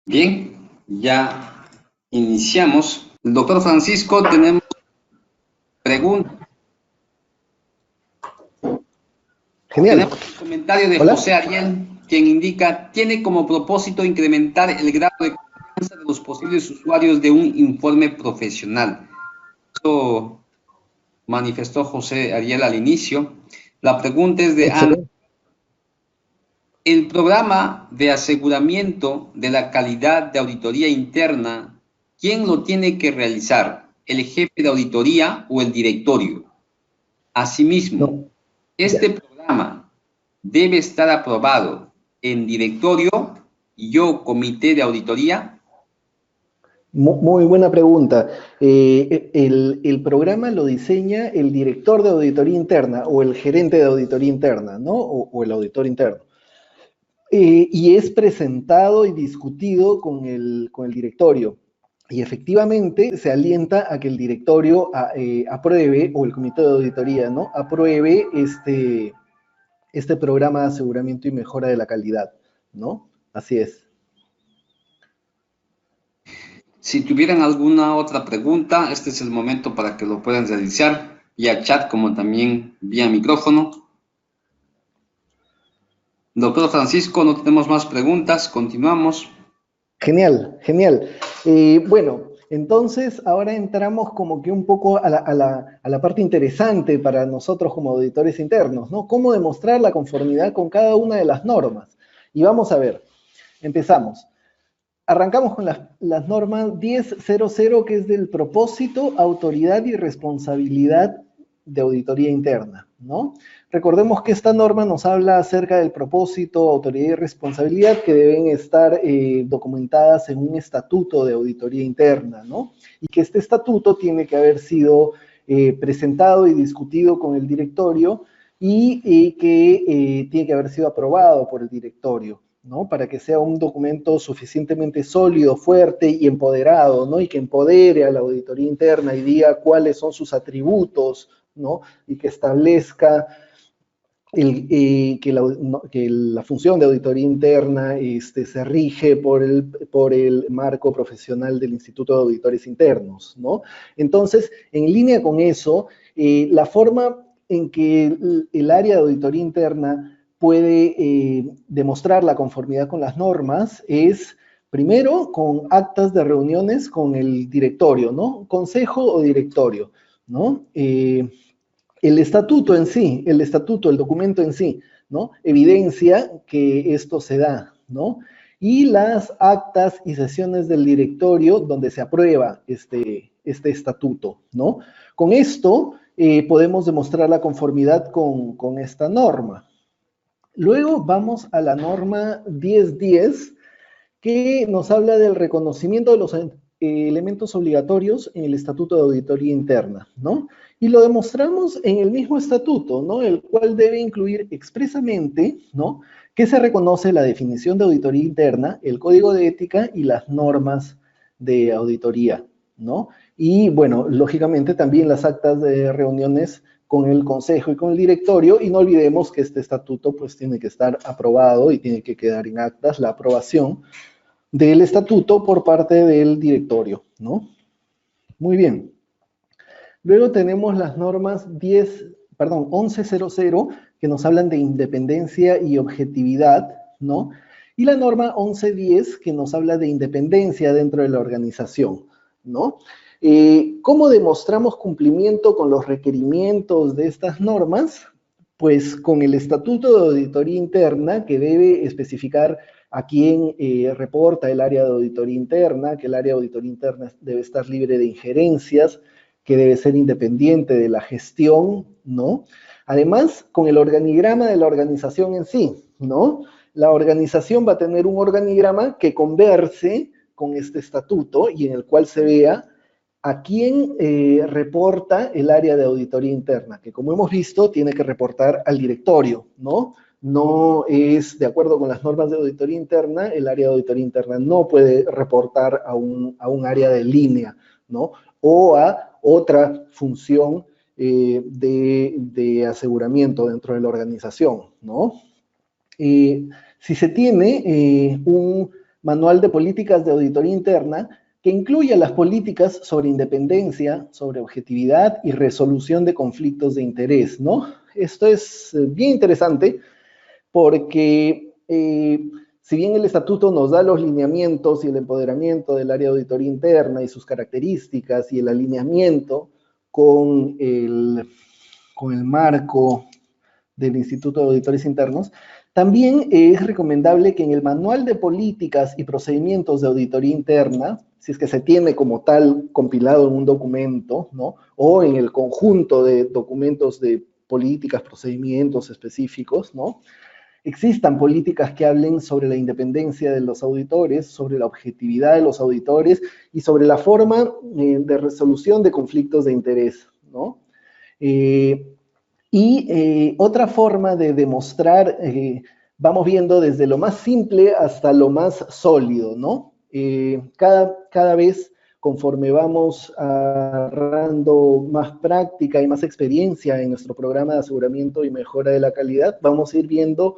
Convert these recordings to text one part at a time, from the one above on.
Bien, ya iniciamos. El doctor Francisco, tenemos preguntas. Genial. Tenemos un comentario de Hola. José Ariel, quien indica, tiene como propósito incrementar el grado de confianza de los posibles usuarios de un informe profesional. Eso manifestó José Ariel al inicio. La pregunta es de Ana. Excelente. El programa de aseguramiento de la calidad de auditoría interna, ¿quién lo tiene que realizar? ¿El jefe de auditoría o el directorio? Asimismo, No, este ya. programa debe estar aprobado en directorio y o comité de auditoría. Muy buena pregunta. El programa lo diseña el director de auditoría interna o el gerente de auditoría interna, ¿no? O el auditor interno. Y es presentado y discutido con el directorio. Y efectivamente se alienta a que el directorio apruebe, o el comité de auditoría, ¿no? Apruebe este programa de aseguramiento y mejora de la calidad, ¿no? Así es. Si tuvieran alguna otra pregunta, este es el momento para que lo puedan realizar, vía chat como también vía micrófono. Doctor Francisco, no tenemos más preguntas, continuamos. Genial, genial. Bueno, entonces ahora entramos como que un poco a la parte interesante para nosotros como auditores internos, ¿no? Cómo demostrar la conformidad con cada una de las normas. Y vamos a ver, empezamos. Arrancamos con las normas 10.00, que es del propósito, autoridad y responsabilidad de auditoría interna, ¿no? Recordemos que esta norma nos habla acerca del propósito, autoridad y responsabilidad que deben estar documentadas en un estatuto de auditoría interna, ¿no? Y que este estatuto tiene que haber sido presentado y discutido con el directorio y que tiene que haber sido aprobado por el directorio, ¿no? Para que sea un documento suficientemente sólido, fuerte y empoderado, ¿no? Y que empodere a la auditoría interna y diga cuáles son sus atributos, ¿no? Y que establezca que la función de auditoría interna se rige por el marco profesional del Instituto de Auditores Internos, ¿no? Entonces, en línea con eso, la forma en que el área de auditoría interna puede demostrar la conformidad con las normas es, primero, con actas de reuniones con el directorio, ¿no? Consejo o directorio, ¿no? El estatuto en sí, el documento en sí, ¿no? Evidencia que esto se da, ¿no? Y las actas y sesiones del directorio donde se aprueba este estatuto, ¿no? Con esto podemos demostrar la conformidad con esta norma. Luego vamos a la norma 1010, que nos habla del reconocimiento de los elementos obligatorios en el Estatuto de Auditoría Interna, ¿no? Y lo demostramos en el mismo estatuto, ¿no? El cual debe incluir expresamente, ¿no? Que se reconoce la definición de auditoría interna, el código de ética y las normas de auditoría, ¿no? Y bueno, lógicamente también las actas de reuniones con el consejo y con el directorio, y no olvidemos que este estatuto pues tiene que estar aprobado y tiene que quedar en actas la aprobación del estatuto por parte del directorio, ¿no? Muy bien. Luego tenemos las normas 1100, que nos hablan de independencia y objetividad, ¿no? Y la norma 1110, que nos habla de independencia dentro de la organización, ¿no? ¿Cómo demostramos cumplimiento con los requerimientos de estas normas? Pues con el Estatuto de Auditoría Interna, que debe especificar a quién reporta el área de auditoría interna, que el área de auditoría interna debe estar libre de injerencias, que debe ser independiente de la gestión, ¿no? Además, con el organigrama de la organización en sí, ¿no? La organización va a tener un organigrama que converse con este estatuto y en el cual se vea a quién reporta el área de auditoría interna, que como hemos visto tiene que reportar al directorio, ¿no? No es, de acuerdo con las normas de auditoría interna, el área de auditoría interna no puede reportar a un área de línea, ¿no? O a otra función de aseguramiento dentro de la organización, ¿no? Si se tiene un Manual de Políticas de Auditoría Interna, que incluye las políticas sobre independencia, sobre objetividad y resolución de conflictos de interés, ¿no? Esto es bien interesante porque si bien el estatuto nos da los lineamientos y el empoderamiento del área de auditoría interna y sus características y el alineamiento con el marco del Instituto de Auditores Internos, también es recomendable que en el manual de políticas y procedimientos de auditoría interna, si es que se tiene como tal compilado en un documento, ¿no? O en el conjunto de documentos de políticas, procedimientos específicos, ¿no? Existan políticas que hablen sobre la independencia de los auditores, sobre la objetividad de los auditores y sobre la forma de resolución de conflictos de interés, ¿no? Otra forma de demostrar, vamos viendo desde lo más simple hasta lo más sólido, ¿no? Cada vez, conforme vamos agarrando más práctica y más experiencia en nuestro programa de aseguramiento y mejora de la calidad, vamos a ir viendo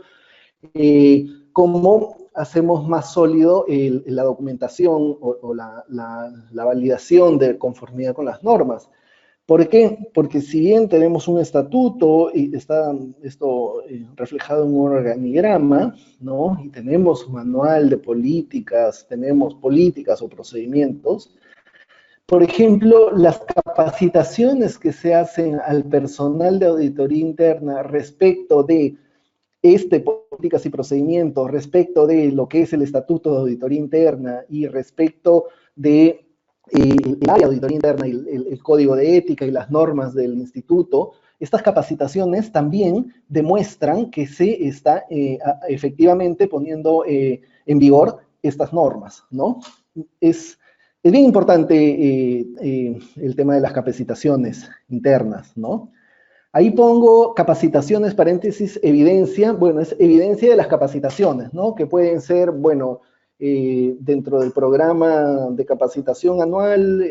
cómo hacemos más sólido la documentación o la validación de conformidad con las normas. ¿Por qué? Porque si bien tenemos un estatuto y está esto reflejado en un organigrama, ¿no? Y tenemos un manual de políticas, tenemos políticas o procedimientos, por ejemplo, las capacitaciones que se hacen al personal de auditoría interna respecto de políticas y procedimientos, respecto de lo que es el estatuto de auditoría interna y respecto de el área de auditoría interna y el código de ética y las normas del instituto, estas capacitaciones también demuestran que se está efectivamente poniendo en vigor estas normas, ¿no? Es bien importante el tema de las capacitaciones internas, ¿no? Ahí pongo capacitaciones, paréntesis, evidencia. Bueno, es evidencia de las capacitaciones, ¿no? Que pueden ser, bueno, dentro del programa de capacitación anual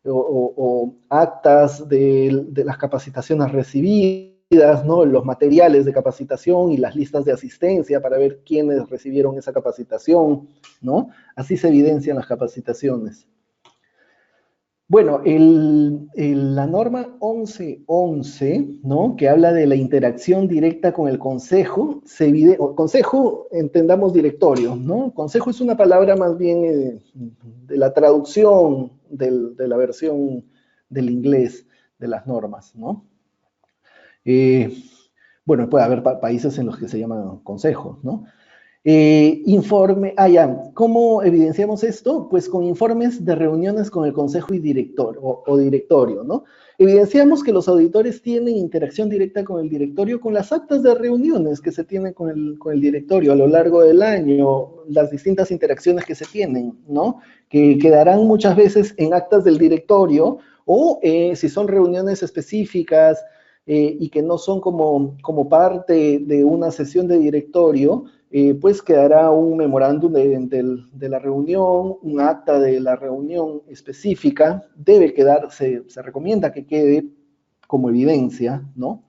o actas de las capacitaciones recibidas, ¿no? Los materiales de capacitación y las listas de asistencia para ver quiénes recibieron esa capacitación, ¿no? Así se evidencian las capacitaciones. Bueno, la norma 1111, ¿no? Que habla de la interacción directa con el consejo, consejo, entendamos directorio, ¿no? Consejo es una palabra más bien de la traducción de la versión del inglés de las normas, ¿no? Bueno, puede haber países en los que se llaman consejos, ¿no? ¿Cómo evidenciamos esto? Pues con informes de reuniones con el consejo y director o directorio, ¿no? Evidenciamos que los auditores tienen interacción directa con el directorio con las actas de reuniones que se tienen con el directorio a lo largo del año, las distintas interacciones que se tienen, ¿no? Que quedarán muchas veces en actas del directorio o si son reuniones específicas y que no son como parte de una sesión de directorio, pues quedará un memorándum de la reunión, un acta de la reunión específica, debe quedar, se recomienda que quede como evidencia, ¿no?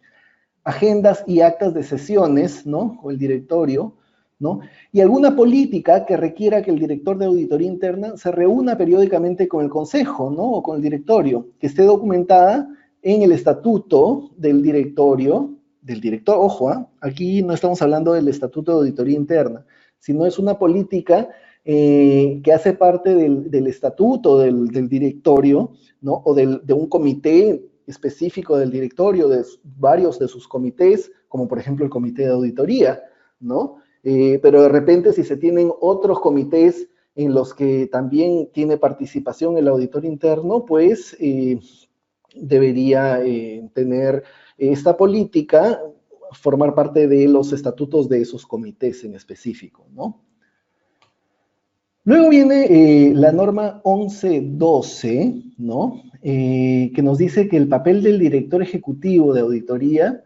Agendas y actas de sesiones, ¿no? O el directorio, ¿no? Y alguna política que requiera que el director de auditoría interna se reúna periódicamente con el consejo, ¿no? O con el directorio, que esté documentada en el estatuto del directorio, ojo, aquí no estamos hablando del estatuto de auditoría interna, sino es una política que hace parte del estatuto del directorio, ¿no? O de un comité específico del directorio, de varios de sus comités, como por ejemplo el comité de auditoría, ¿no? Pero de repente si se tienen otros comités en los que también tiene participación el auditor interno, pues debería tener esta política, formar parte de los estatutos de esos comités en específico, ¿no? Luego viene la norma 1112, ¿no? Que nos dice que el papel del director ejecutivo de auditoría,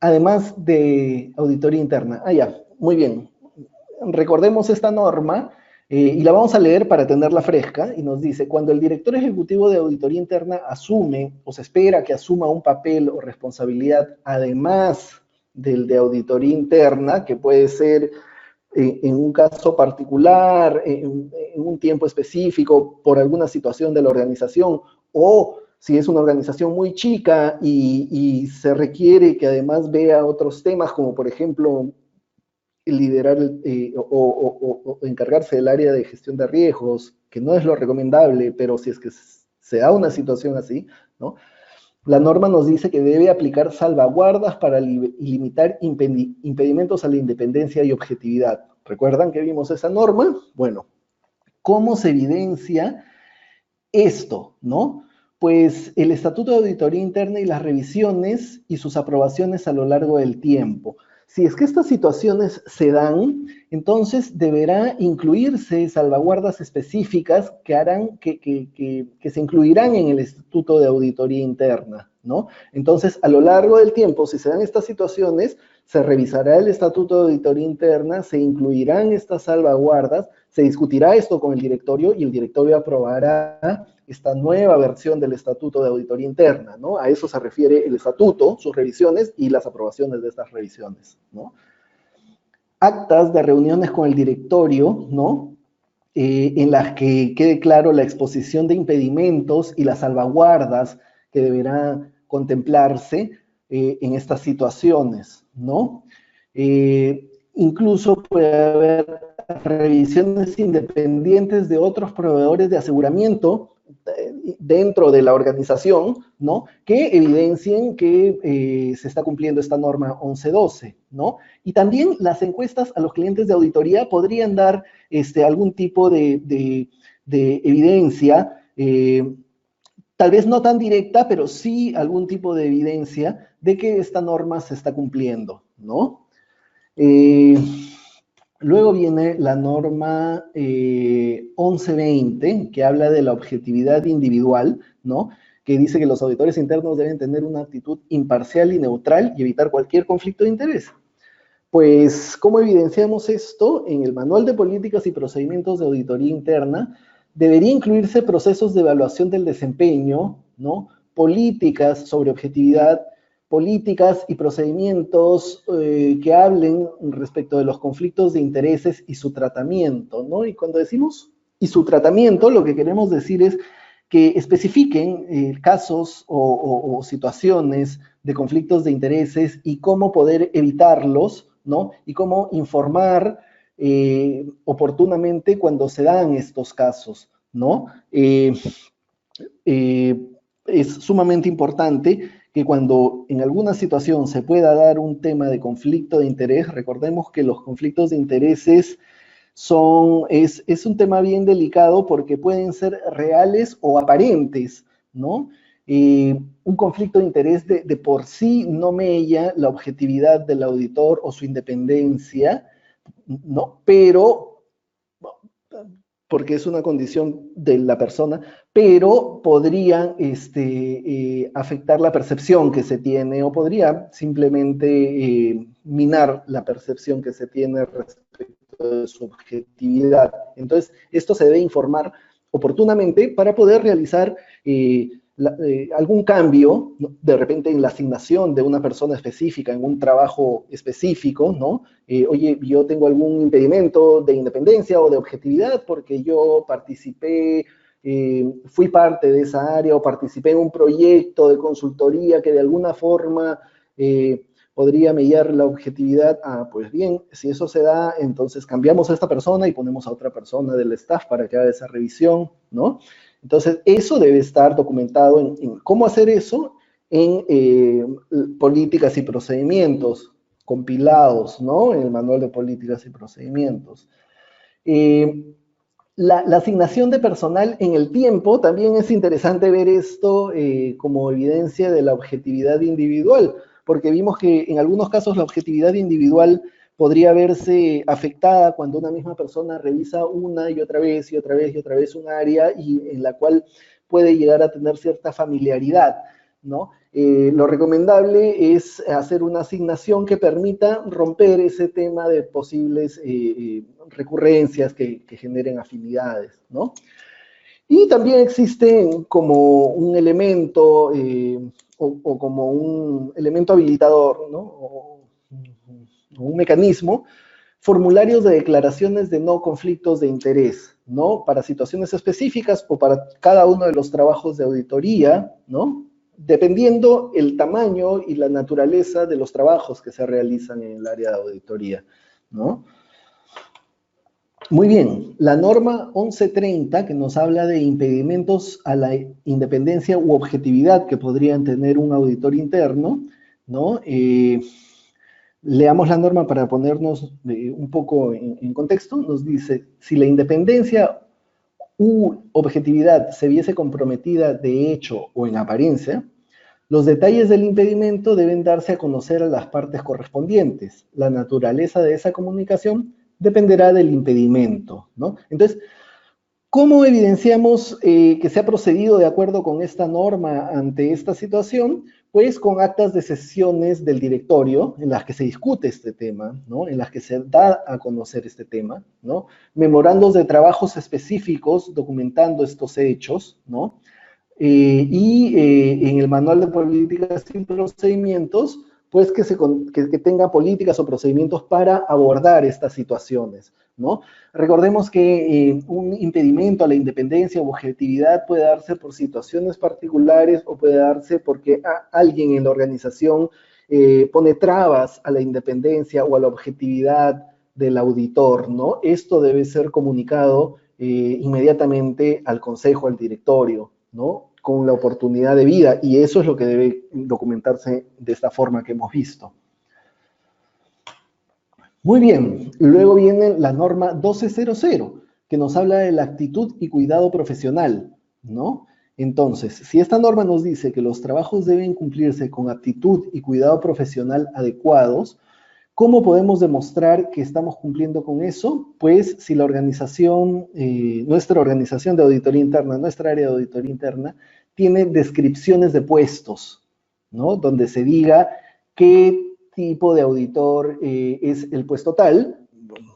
además de auditoría interna. Ya, muy bien. Recordemos esta norma y la vamos a leer para tenerla fresca, y nos dice, cuando el director ejecutivo de auditoría interna asume o se espera que asuma un papel o responsabilidad además del de auditoría interna, que puede ser en un caso particular, en un tiempo específico, por alguna situación de la organización, o si es una organización muy chica y se requiere que además vea otros temas, como por ejemplo liderar o encargarse del área de gestión de riesgos, que no es lo recomendable, pero si es que se da una situación así, ¿no? La norma nos dice que debe aplicar salvaguardas para limitar impedimentos a la independencia y objetividad. ¿Recuerdan que vimos esa norma? Bueno, ¿cómo se evidencia esto, no? Pues el Estatuto de Auditoría Interna y las revisiones y sus aprobaciones a lo largo del tiempo. Si es que estas situaciones se dan, entonces deberá incluirse salvaguardas específicas que harán que se incluirán en el Estatuto de Auditoría Interna, ¿no? Entonces, a lo largo del tiempo, si se dan estas situaciones, se revisará el Estatuto de Auditoría Interna, se incluirán estas salvaguardas, se discutirá esto con el directorio y el directorio aprobará esta nueva versión del Estatuto de Auditoría Interna, ¿no? A eso se refiere el estatuto, sus revisiones y las aprobaciones de estas revisiones, ¿no? Actas de reuniones con el directorio, ¿no? En las que quede claro la exposición de impedimentos y las salvaguardas que deberán contemplarse en estas situaciones, ¿no? Incluso puede haber revisiones independientes de otros proveedores de aseguramiento dentro de la organización, ¿no? Que evidencien que se está cumpliendo esta norma 1112, ¿no? Y también las encuestas a los clientes de auditoría podrían dar algún tipo de evidencia, tal vez no tan directa, pero sí algún tipo de evidencia de que esta norma se está cumpliendo, ¿no? Luego viene la norma 1120, que habla de la objetividad individual, ¿no? Que dice que los auditores internos deben tener una actitud imparcial y neutral y evitar cualquier conflicto de interés. Pues, ¿cómo evidenciamos esto? En el Manual de Políticas y Procedimientos de Auditoría Interna debería incluirse procesos de evaluación del desempeño, ¿no? Políticas sobre objetividad, políticas y procedimientos que hablen respecto de los conflictos de intereses y su tratamiento, ¿no? Y cuando decimos y su tratamiento, lo que queremos decir es que especifiquen casos o situaciones de conflictos de intereses y cómo poder evitarlos, ¿no? Y cómo informar oportunamente cuando se dan estos casos, ¿no? Es sumamente importante que cuando en alguna situación se pueda dar un tema de conflicto de interés, recordemos que los conflictos de intereses es un tema bien delicado porque pueden ser reales o aparentes, ¿no? Un conflicto de interés de por sí no mella la objetividad del auditor o su independencia, ¿no? Pero porque es una condición de la persona, pero podría afectar la percepción que se tiene o podría simplemente minar la percepción que se tiene respecto de su objetividad. Entonces, esto se debe informar oportunamente para poder realizar algún cambio, ¿no? De repente en la asignación de una persona específica, en un trabajo específico, ¿no? Oye, yo tengo algún impedimento de independencia o de objetividad porque yo participé, fui parte de esa área o participé en un proyecto de consultoría que de alguna forma podría mediar la objetividad. Ah, pues bien, si eso se da, entonces cambiamos a esta persona y ponemos a otra persona del staff para que haga esa revisión, ¿no? Entonces, eso debe estar documentado en cómo hacer eso en políticas y procedimientos compilados, ¿no? En el Manual de Políticas y Procedimientos. La asignación de personal en el tiempo, también es interesante ver esto como evidencia de la objetividad individual, porque vimos que en algunos casos la objetividad individual podría verse afectada cuando una misma persona revisa una y otra vez y otra vez y otra vez un área y en la cual puede llegar a tener cierta familiaridad, ¿no? Lo recomendable es hacer una asignación que permita romper ese tema de posibles recurrencias que generen afinidades, ¿no? Y también existe como un elemento o como un elemento habilitador, ¿no? O un mecanismo formularios de declaraciones de no conflictos de interés, ¿no? Para situaciones específicas o para cada uno de los trabajos de auditoría, ¿no? Dependiendo el tamaño y la naturaleza de los trabajos que se realizan en el área de auditoría, ¿no? Muy bien, la norma 1130 que nos habla de impedimentos a la independencia u objetividad que podrían tener un auditor interno, ¿no? Leamos la norma para ponernos un poco en contexto. Nos dice, si la independencia u objetividad se viese comprometida de hecho o en apariencia, los detalles del impedimento deben darse a conocer a las partes correspondientes. La naturaleza de esa comunicación dependerá del impedimento, ¿no? Entonces, ¿cómo evidenciamos que se ha procedido de acuerdo con esta norma ante esta situación? Pues con actas de sesiones del directorio en las que se discute este tema, ¿no? En las que se da a conocer este tema, ¿no? Memorandos de trabajos específicos documentando estos hechos, ¿no? En el manual de políticas y procedimientos, pues que tenga políticas o procedimientos para abordar estas situaciones, ¿no? Recordemos que un impedimento a la independencia o objetividad puede darse por situaciones particulares o puede darse porque alguien en la organización pone trabas a la independencia o a la objetividad del auditor, ¿no? Esto debe ser comunicado inmediatamente al consejo, al directorio, ¿no? Con la oportunidad de vida, y eso es lo que debe documentarse de esta forma que hemos visto. Muy bien, luego viene la norma 1200, que nos habla de la actitud y cuidado profesional, ¿no? Entonces, si esta norma nos dice que los trabajos deben cumplirse con actitud y cuidado profesional adecuados, ¿cómo podemos demostrar que estamos cumpliendo con eso? Pues si la organización, nuestra organización de auditoría interna, nuestra área de auditoría interna, tiene descripciones de puestos, ¿no? Donde se diga qué tipo de auditor es el puesto tal.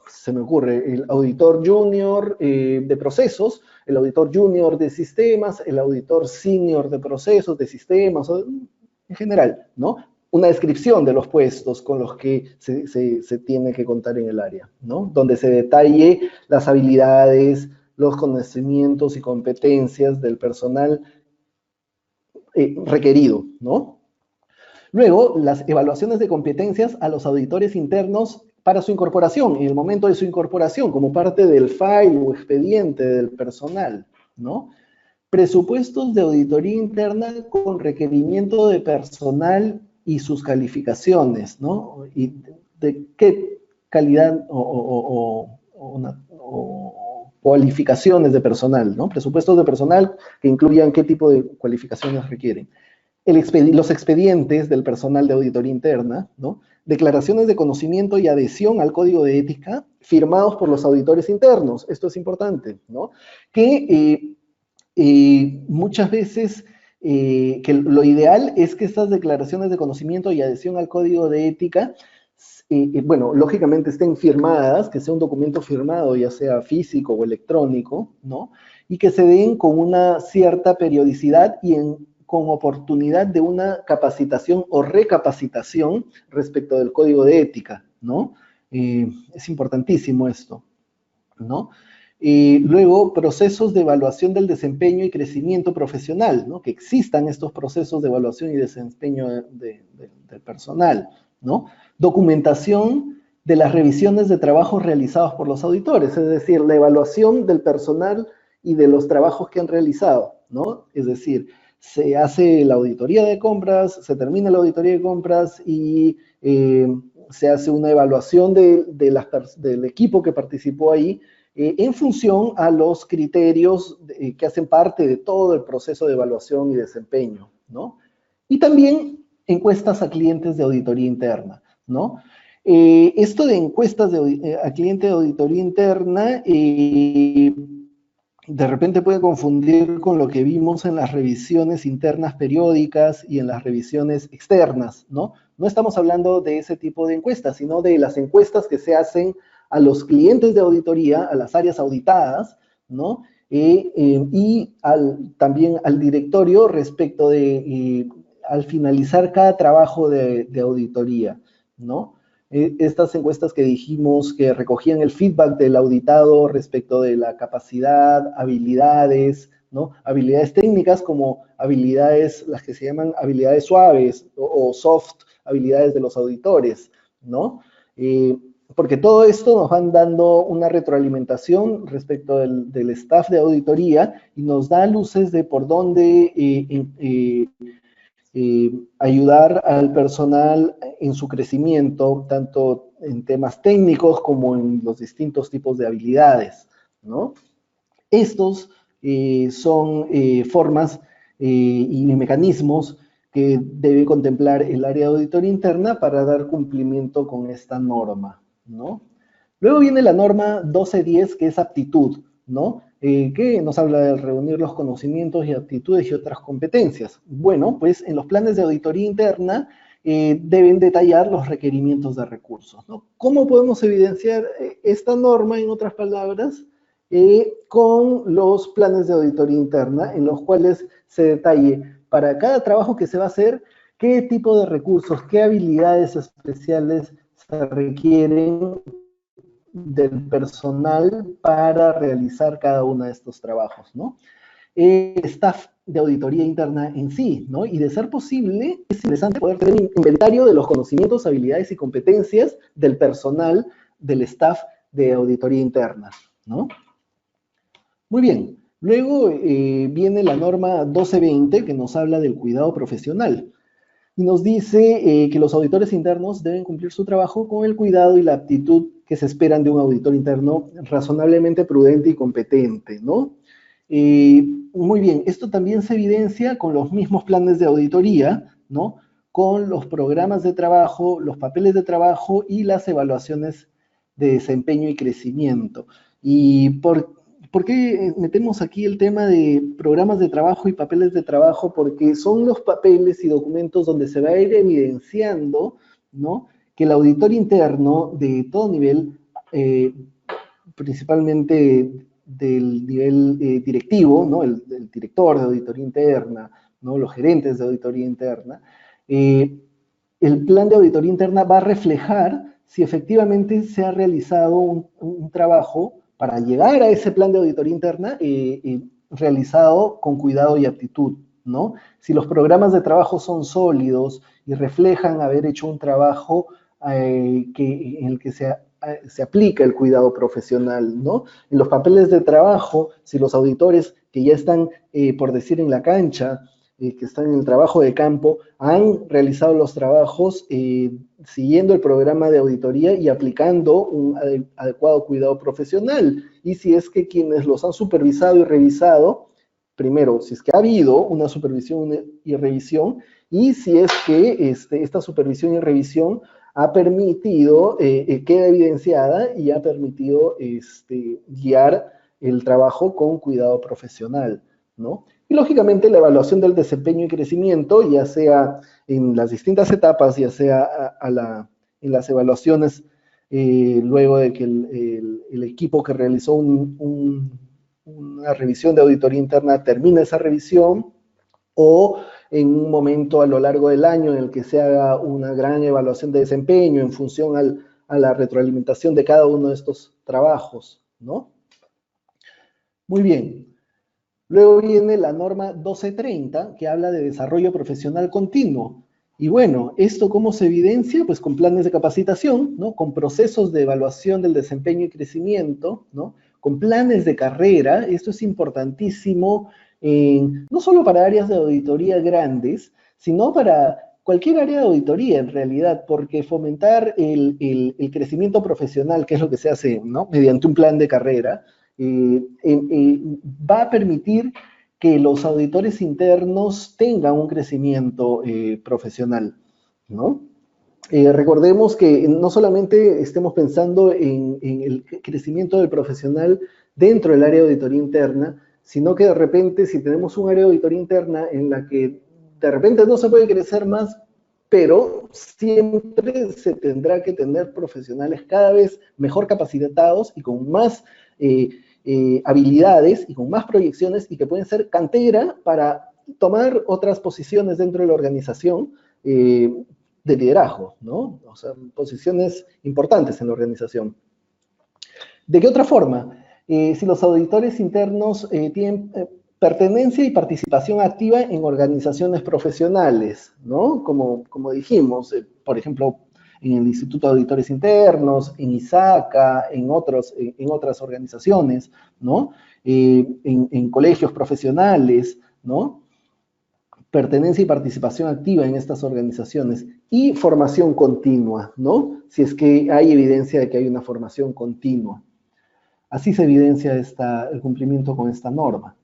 Se me ocurre el auditor junior de procesos, el auditor junior de sistemas, el auditor senior de procesos, de sistemas, en general, ¿no? Una descripción de los puestos con los que se tiene que contar en el área, ¿no? Donde se detalle las habilidades, los conocimientos y competencias del personal requerido, ¿no? Luego, las evaluaciones de competencias a los auditores internos para su incorporación, en el momento de su incorporación, como parte del file o expediente del personal, ¿no? Presupuestos de auditoría interna con requerimiento de personal y sus calificaciones, ¿no? Y de qué calidad o cualificaciones de personal, ¿no? Presupuestos de personal que incluyan qué tipo de cualificaciones requieren. Los expedientes del personal de auditoría interna, ¿no? Declaraciones de conocimiento y adhesión al código de ética firmados por los auditores internos. Esto es importante, ¿no? Que muchas veces que lo ideal es que estas declaraciones de conocimiento y adhesión al código de ética, bueno, lógicamente estén firmadas, que sea un documento firmado, ya sea físico o electrónico, ¿no? Y que se den con una cierta periodicidad y con oportunidad de una capacitación o recapacitación respecto del código de ética, ¿no? Es importantísimo esto, ¿no? Luego, procesos de evaluación del desempeño y crecimiento profesional, ¿no? Que existan estos procesos de evaluación y desempeño del personal, ¿no? Documentación de las revisiones de trabajos realizados por los auditores, es decir, la evaluación del personal y de los trabajos que han realizado, ¿no? Es decir, se hace la auditoría de compras, se termina la auditoría de compras y se hace una evaluación del equipo que participó ahí, en función a los criterios que hacen parte de todo el proceso de evaluación y desempeño, ¿no? Y también encuestas a clientes de auditoría interna, ¿no? Esto de encuestas a clientes de auditoría interna, de repente puede confundir con lo que vimos en las revisiones internas periódicas y en las revisiones externas, ¿no? No estamos hablando de ese tipo de encuestas, sino de las encuestas que se hacen a los clientes de auditoría, a las áreas auditadas, ¿no? Y también al directorio respecto de, al finalizar cada trabajo de auditoría, ¿no? Estas encuestas que dijimos que recogían el feedback del auditado respecto de la capacidad, habilidades, ¿no? Habilidades técnicas como habilidades, las que se llaman habilidades suaves o soft, habilidades de los auditores, ¿no? Porque todo esto nos van dando una retroalimentación respecto del staff de auditoría y nos da luces de por dónde ayudar al personal en su crecimiento, tanto en temas técnicos como en los distintos tipos de habilidades, ¿no? Estos son formas y mecanismos que debe contemplar el área de auditoría interna para dar cumplimiento con esta norma, ¿no? Luego viene la norma 1210, que es aptitud, ¿no? Que nos habla de reunir los conocimientos y aptitudes y otras competencias. Bueno, pues en los planes de auditoría interna deben detallar los requerimientos de recursos, ¿no? ¿Cómo podemos evidenciar esta norma, en otras palabras? Con los planes de auditoría interna, en los cuales se detalle para cada trabajo que se va a hacer, qué tipo de recursos, qué habilidades especiales se requieren del personal para realizar cada uno de estos trabajos, ¿no? Staff de auditoría interna en sí, ¿no? Y de ser posible, es interesante poder tener un inventario de los conocimientos, habilidades y competencias del personal del staff de auditoría interna, ¿no? Muy bien. Luego viene la norma 1220, que nos habla del cuidado profesional. Y nos dice que los auditores internos deben cumplir su trabajo con el cuidado y la aptitud que se esperan de un auditor interno razonablemente prudente y competente, ¿no? Muy bien, esto también se evidencia con los mismos planes de auditoría, ¿no? Con los programas de trabajo, los papeles de trabajo y las evaluaciones de desempeño y crecimiento. ¿Y por qué metemos aquí el tema de programas de trabajo y papeles de trabajo? Porque son los papeles y documentos donde se va a ir evidenciando, ¿no?, que el auditor interno de todo nivel, principalmente del nivel directivo, ¿no?, el director de auditoría interna, ¿no?, los gerentes de auditoría interna, el plan de auditoría interna va a reflejar si efectivamente se ha realizado un trabajo para llegar a ese plan de auditoría interna realizado con cuidado y aptitud, ¿no? Si los programas de trabajo son sólidos y reflejan haber hecho un trabajo en el que se aplica el cuidado profesional, ¿no? En los papeles de trabajo, si los auditores que ya están, por decir, en la cancha, que están en el trabajo de campo, han realizado los trabajos siguiendo el programa de auditoría y aplicando un adecuado cuidado profesional. Y si es que quienes los han supervisado y revisado, primero, si es que ha habido una supervisión y revisión, y si es que esta supervisión y revisión ha permitido, queda evidenciada y ha permitido guiar el trabajo con cuidado profesional, ¿no? Y lógicamente la evaluación del desempeño y crecimiento, ya sea en las distintas etapas, ya sea en las evaluaciones luego de que el equipo que realizó una revisión de auditoría interna termina esa revisión, o en un momento a lo largo del año en el que se haga una gran evaluación de desempeño en función a la retroalimentación de cada uno de estos trabajos, ¿no? Muy bien. Luego viene la norma 1230, que habla de desarrollo profesional continuo. Y bueno, ¿esto cómo se evidencia? Pues con planes de capacitación, ¿no?, con procesos de evaluación del desempeño y crecimiento, ¿no?, con planes de carrera. Esto es importantísimo, no solo para áreas de auditoría grandes, sino para cualquier área de auditoría en realidad, porque fomentar el crecimiento profesional, que es lo que se hace, ¿no?, mediante un plan de carrera, va a permitir que los auditores internos tengan un crecimiento profesional, ¿no? Recordemos que no solamente estemos pensando en el crecimiento del profesional dentro del área de auditoría interna, sino que de repente, si tenemos un área de auditoría interna en la que de repente no se puede crecer más, pero siempre se tendrá que tener profesionales cada vez mejor capacitados y con más habilidades y con más proyecciones, y que pueden ser cantera para tomar otras posiciones dentro de la organización, de liderazgo, ¿no? O sea, posiciones importantes en la organización. ¿De qué otra forma? Si los auditores internos tienen pertenencia y participación activa en organizaciones profesionales, ¿no? Como dijimos, por ejemplo, en el Instituto de Auditores Internos, en ISACA, en otras organizaciones, ¿no? En colegios profesionales, ¿no? Pertenencia y participación activa en estas organizaciones y formación continua, ¿no? Si es que hay evidencia de que hay una formación continua. Así se evidencia el cumplimiento con esta norma.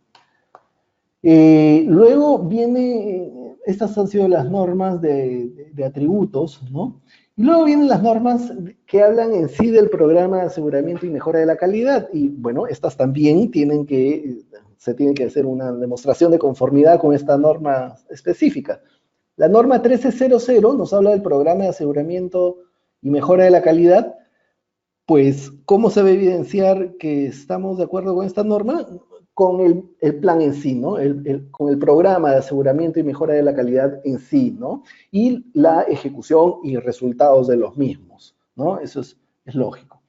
Luego estas han sido las normas de atributos, ¿no? Y luego vienen las normas que hablan en sí del programa de aseguramiento y mejora de la calidad. Y bueno, estas también se tiene que hacer una demostración de conformidad con esta norma específica. La norma 1300 nos habla del programa de aseguramiento y mejora de la calidad. Pues, ¿cómo se va a evidenciar que estamos de acuerdo con esta norma? Con el plan en sí, ¿no? Con el programa de aseguramiento y mejora de la calidad en sí, ¿no? Y la ejecución y resultados de los mismos, ¿no? Eso es lógico.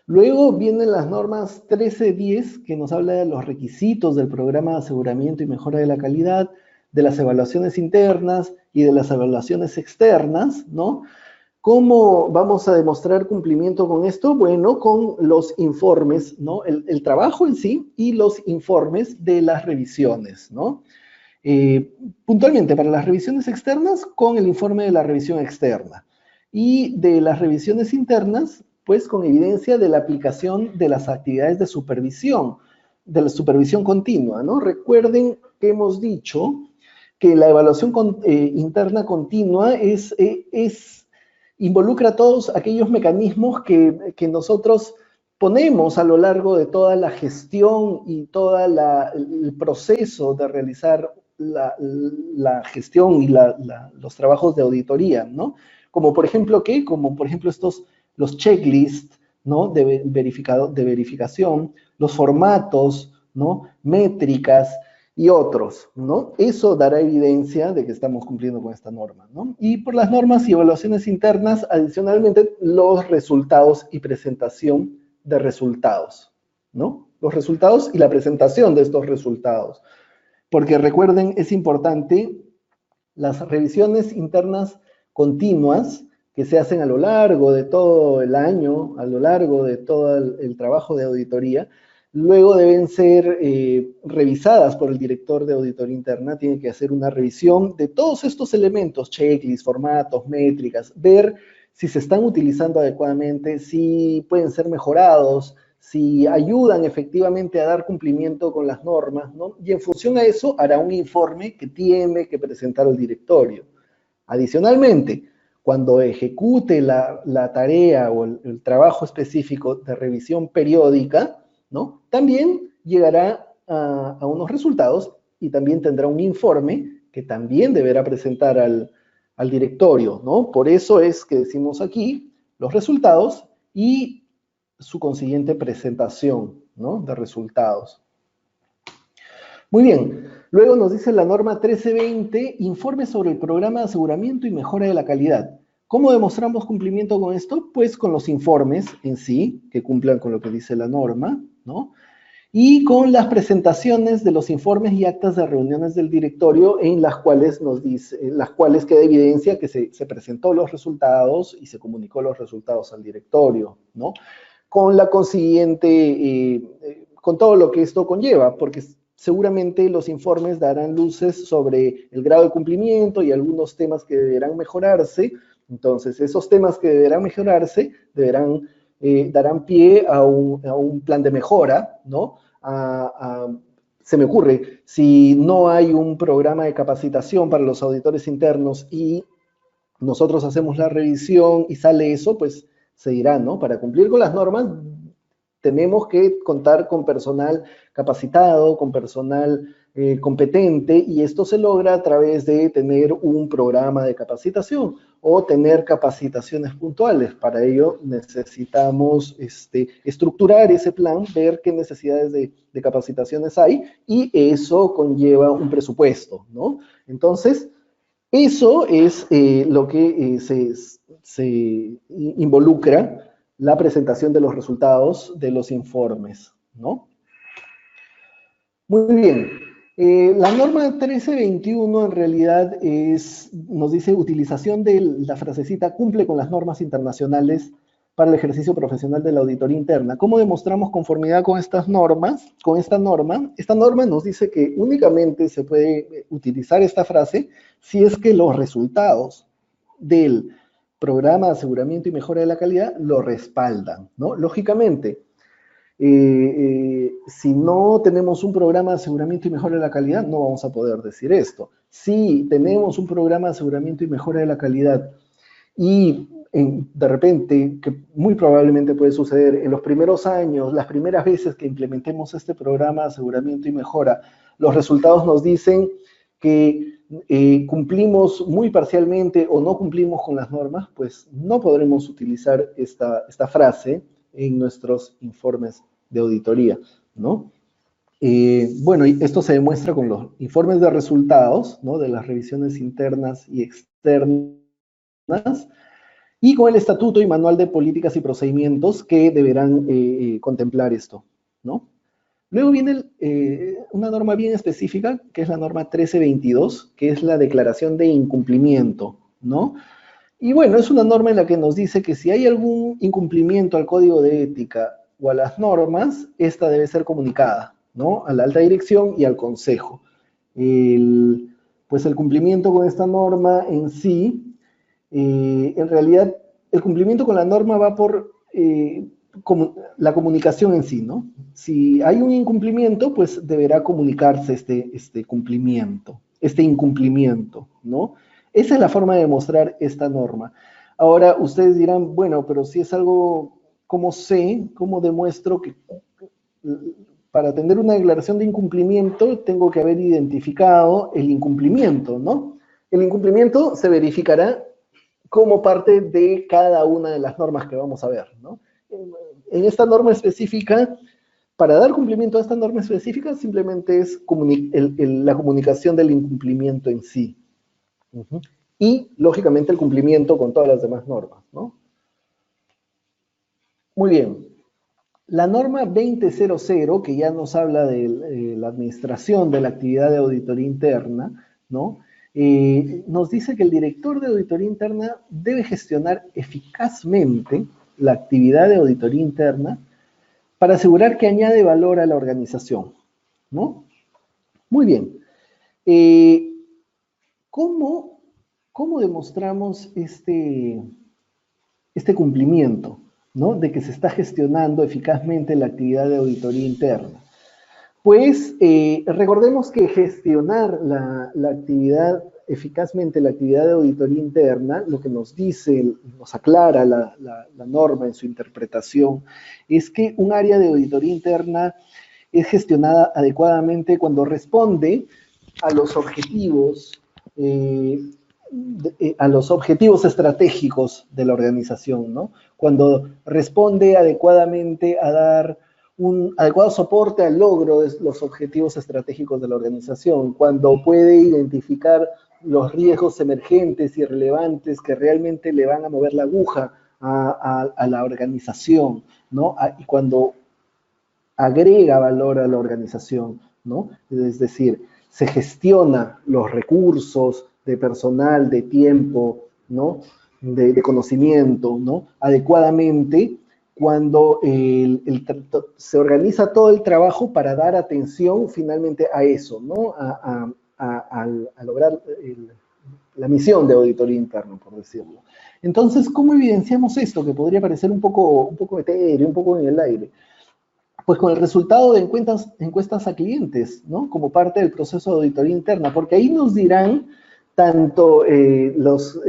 Luego vienen las normas 1310, que nos habla de los requisitos del programa de aseguramiento y mejora de la calidad, de las evaluaciones internas y de las evaluaciones externas, ¿no? ¿Cómo vamos a demostrar cumplimiento con esto? Bueno, con los informes, ¿no? El trabajo en sí y los informes de las revisiones, ¿no? Puntualmente, para las revisiones externas, con el informe de la revisión externa. Y de las revisiones internas, pues con evidencia de la aplicación de las actividades de la supervisión continua, ¿no? Recuerden que hemos dicho que la evaluación interna continua involucra todos aquellos mecanismos que nosotros ponemos a lo largo de toda la gestión y todo el proceso de realizar la gestión y los trabajos de auditoría, ¿no? Como por ejemplo, ¿qué? Como por ejemplo los checklists, ¿no? De verificación, los formatos, ¿no? Métricas, y otros, ¿no? Eso dará evidencia de que estamos cumpliendo con esta norma, ¿no? Y por las normas y evaluaciones internas, adicionalmente, los resultados y presentación de resultados, ¿no? Los resultados y la presentación de estos resultados. Porque recuerden, es importante, las revisiones internas continuas que se hacen a lo largo de todo el año, a lo largo de todo el trabajo de auditoría, luego deben ser revisadas por el director de auditoría interna, tiene que hacer una revisión de todos estos elementos, checklists, formatos, métricas, ver si se están utilizando adecuadamente, si pueden ser mejorados, si ayudan efectivamente a dar cumplimiento con las normas, ¿no? Y en función a eso hará un informe que tiene que presentar al directorio. Adicionalmente, cuando ejecute la tarea o el trabajo específico de revisión periódica, ¿no? También llegará a unos resultados y también tendrá un informe que también deberá presentar al directorio, ¿no? Por eso es que decimos aquí los resultados y su consiguiente presentación, ¿no? De resultados. Muy bien, luego nos dice la norma 1320, informe sobre el programa de aseguramiento y mejora de la calidad. ¿Cómo demostramos cumplimiento con esto? Pues con los informes en sí, que cumplan con lo que dice la norma, ¿no? Y con las presentaciones de los informes y actas de reuniones del directorio en las cuales queda evidencia que se presentó los resultados y se comunicó los resultados al directorio, ¿no? Con la consiguiente, con todo lo que esto conlleva, porque seguramente los informes darán luces sobre el grado de cumplimiento y algunos temas que deberán mejorarse. Entonces, esos temas que deberán mejorarse darán pie a un plan de mejora, ¿no? Se me ocurre, si no hay un programa de capacitación para los auditores internos y nosotros hacemos la revisión y sale eso, pues se dirá, ¿no? Para cumplir con las normas tenemos que contar con personal capacitado, con personal competente, y esto se logra a través de tener un programa de capacitación o tener capacitaciones puntuales. Para ello necesitamos estructurar ese plan, ver qué necesidades de capacitaciones hay, y eso conlleva un presupuesto, ¿no? Entonces, Eso es lo que se involucra la presentación de los resultados de los informes, ¿no? Muy bien. La norma 1321 en realidad nos dice utilización de la frasecita cumple con las normas internacionales para el ejercicio profesional de la auditoría interna. ¿Cómo demostramos conformidad con estas normas? Con esta norma nos dice que únicamente se puede utilizar esta frase si es que los resultados del programa de aseguramiento y mejora de la calidad lo respaldan, ¿no? Lógicamente, si no tenemos un programa de aseguramiento y mejora de la calidad, no vamos a poder decir esto. Si tenemos un programa de aseguramiento y mejora de la calidad y de repente, que muy probablemente puede suceder en los primeros años, las primeras veces que implementemos este programa de aseguramiento y mejora, los resultados nos dicen que cumplimos muy parcialmente o no cumplimos con las normas, pues no podremos utilizar esta frase en nuestros informes de auditoría, ¿no? Bueno, y esto se demuestra con los informes de resultados, ¿no? De las revisiones internas y externas, y con el estatuto y manual de políticas y procedimientos que deberán contemplar esto, ¿no? Luego viene una norma bien específica, que es la norma 1322, que es la declaración de incumplimiento, ¿no? Y bueno, es una norma en la que nos dice que si hay algún incumplimiento al código de ética o a las normas, esta debe ser comunicada, ¿no? A la alta dirección y al consejo. Pues el cumplimiento con esta norma en sí, en realidad, el cumplimiento con la norma va por la comunicación en sí, ¿no? Si hay un incumplimiento, pues deberá comunicarse este incumplimiento, ¿no? Esa es la forma de demostrar esta norma. Ahora, ustedes dirán, bueno, pero si es algo, ¿cómo sé? ¿Cómo demuestro que para tener una declaración de incumplimiento tengo que haber identificado el incumplimiento, ¿no? El incumplimiento se verificará como parte de cada una de las normas que vamos a ver, ¿no? En esta norma específica, para dar cumplimiento a esta norma específica, simplemente es la comunicación del incumplimiento en sí. Y, lógicamente, el cumplimiento con todas las demás normas, ¿no? Muy bien. La norma 2000, que ya nos habla de la administración de la actividad de auditoría interna, ¿no? Nos dice que el director de auditoría interna debe gestionar eficazmente la actividad de auditoría interna para asegurar que añade valor a la organización, ¿no? Muy bien. ¿Cómo demostramos este cumplimiento, ¿no? De que se está gestionando eficazmente la actividad de auditoría interna? Pues recordemos que gestionar la actividad eficazmente, la actividad de auditoría interna, lo que nos dice, nos aclara la norma en su interpretación, es que un área de auditoría interna es gestionada adecuadamente cuando responde a los objetivos estratégicos de la organización, ¿no? Cuando responde adecuadamente a dar un adecuado soporte al logro de los objetivos estratégicos de la organización, cuando puede identificar los riesgos emergentes y relevantes que realmente le van a mover la aguja a la organización, ¿no? Y cuando agrega valor a la organización, ¿no? Es decir, se gestiona los recursos de personal, de tiempo, ¿no? De conocimiento, ¿no? Adecuadamente cuando se organiza todo el trabajo para dar atención finalmente a eso, ¿no? A lograr la misión de auditoría interna, por decirlo. Entonces, ¿cómo evidenciamos esto? Que podría parecer un poco etéreo, un poco en el aire. Pues con el resultado de encuestas a clientes, ¿no? Como parte del proceso de auditoría interna, porque ahí nos dirán tanto los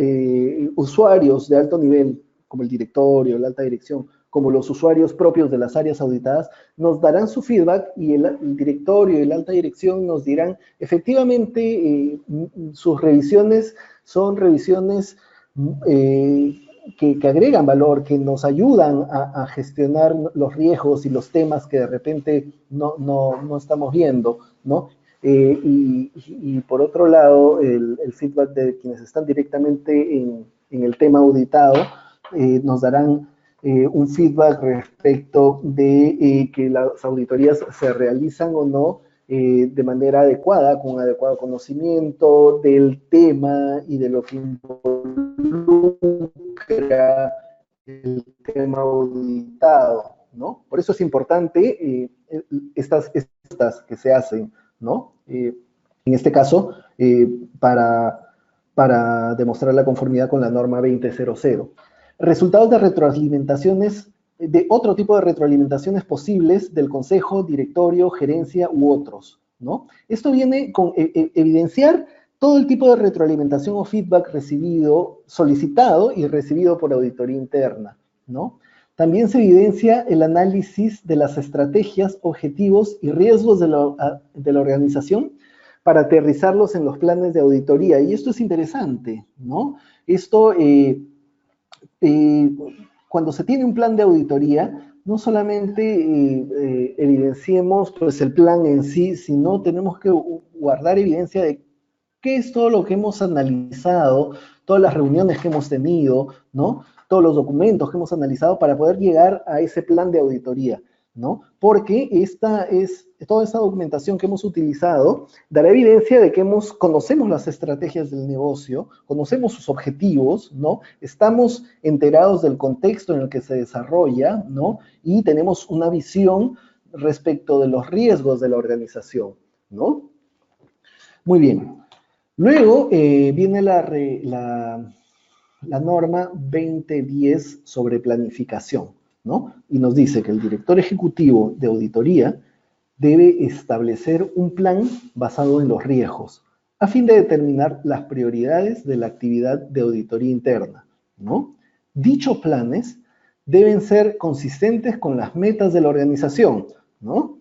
usuarios de alto nivel, como el directorio, la alta dirección, como los usuarios propios de las áreas auditadas, nos darán su feedback y el directorio y la alta dirección nos dirán, efectivamente, sus revisiones son revisiones que agregan valor, que nos ayudan a gestionar los riesgos y los temas que de repente no estamos viendo, ¿no? Y por otro lado, el feedback de quienes están directamente en el tema auditado nos darán un feedback respecto de que las auditorías se realizan o no de manera adecuada, con adecuado conocimiento del tema y de lo que involucra el tema auditado, ¿no? Por eso es importante estas que se hacen, ¿no? En este caso, para demostrar la conformidad con la norma 2000. Resultados de retroalimentaciones, de otro tipo de retroalimentaciones posibles del consejo, directorio, gerencia u otros, ¿no? Esto viene con evidenciar todo el tipo de retroalimentación o feedback recibido, solicitado y recibido por auditoría interna, ¿no? También se evidencia el análisis de las estrategias, objetivos y riesgos de la organización para aterrizarlos en los planes de auditoría. Y esto es interesante, ¿no? Esto, cuando se tiene un plan de auditoría, no solamente evidenciemos pues, el plan en sí, sino tenemos que guardar evidencia de qué es todo lo que hemos analizado, todas las reuniones que hemos tenido, ¿no? Todos los documentos que hemos analizado para poder llegar a ese plan de auditoría, ¿no? Porque toda esta documentación que hemos utilizado dará evidencia de que conocemos las estrategias del negocio, conocemos sus objetivos, ¿no? Estamos enterados del contexto en el que se desarrolla, ¿no? Y tenemos una visión respecto de los riesgos de la organización, ¿no? Muy bien. Luego viene la norma 2010 sobre planificación, ¿no? Y nos dice que el director ejecutivo de auditoría debe establecer un plan basado en los riesgos, a fin de determinar las prioridades de la actividad de auditoría interna, ¿no? Dichos planes deben ser consistentes con las metas de la organización, ¿no?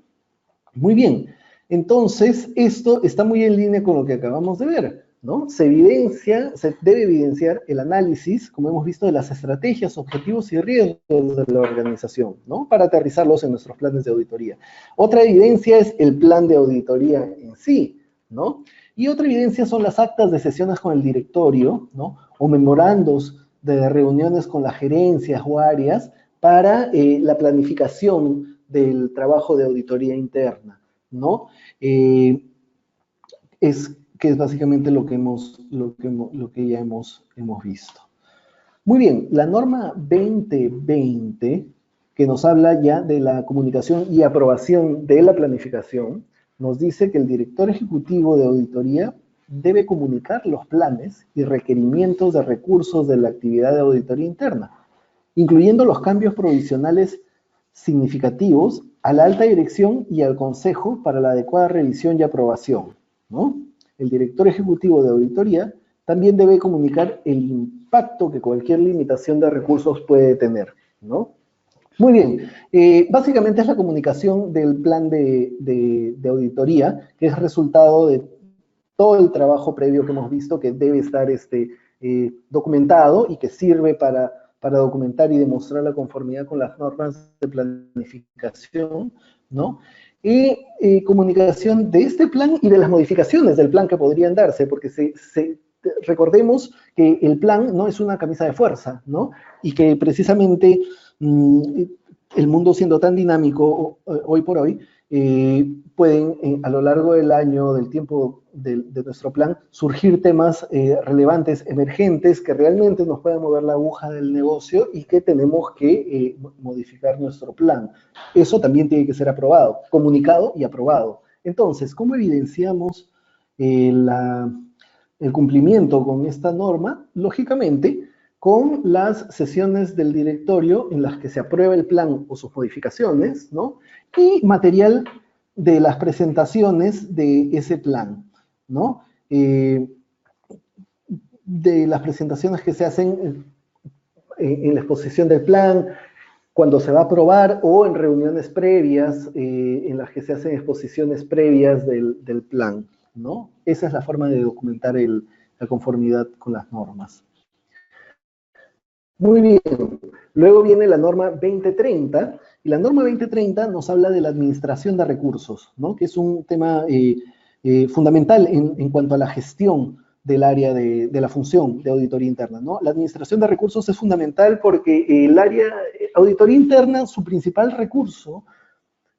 Muy bien. Entonces, esto está muy en línea con lo que acabamos de ver, ¿no? Se debe evidenciar el análisis, como hemos visto, de las estrategias, objetivos y riesgos de la organización, ¿no? Para aterrizarlos en nuestros planes de auditoría. Otra evidencia es el plan de auditoría en sí, ¿no? Y otra evidencia son las actas de sesiones con el directorio, ¿no? O memorandos de reuniones con las gerencias o áreas para la planificación del trabajo de auditoría interna, ¿no? Que es básicamente lo que ya hemos visto. Muy bien, la norma 2020, que nos habla ya de la comunicación y aprobación de la planificación, nos dice que el director ejecutivo de auditoría debe comunicar los planes y requerimientos de recursos de la actividad de auditoría interna, incluyendo los cambios provisionales significativos a la alta dirección y al consejo para la adecuada revisión y aprobación, ¿no? El director ejecutivo de auditoría también debe comunicar el impacto que cualquier limitación de recursos puede tener, ¿no? Muy bien, básicamente es la comunicación del plan de auditoría, que es resultado de todo el trabajo previo que hemos visto que debe estar documentado y que sirve para documentar y demostrar la conformidad con las normas de planificación, ¿no? Y comunicación de este plan y de las modificaciones del plan que podrían darse, porque recordemos que el plan no es una camisa de fuerza, ¿no? Y que precisamente el mundo siendo tan dinámico hoy por hoy, pueden a lo largo del año, del tiempo de nuestro plan, surgir temas relevantes, emergentes, que realmente nos puedan mover la aguja del negocio y que tenemos que modificar nuestro plan. Eso también tiene que ser aprobado, comunicado y aprobado. Entonces, ¿cómo evidenciamos el cumplimiento con esta norma? Lógicamente, con las sesiones del directorio en las que se aprueba el plan o sus modificaciones, ¿no? Y material de las presentaciones de ese plan, ¿no? De las presentaciones que se hacen en la exposición del plan, cuando se va a aprobar, o en reuniones previas en las que se hacen exposiciones previas del plan, ¿no? Esa es la forma de documentar la conformidad con las normas. Muy bien, luego viene la norma 2030, y la norma 2030 nos habla de la administración de recursos, ¿no? Que es un tema fundamental en cuanto a la gestión del área de la función de auditoría interna, ¿no? La administración de recursos es fundamental porque el área auditoría interna, su principal recurso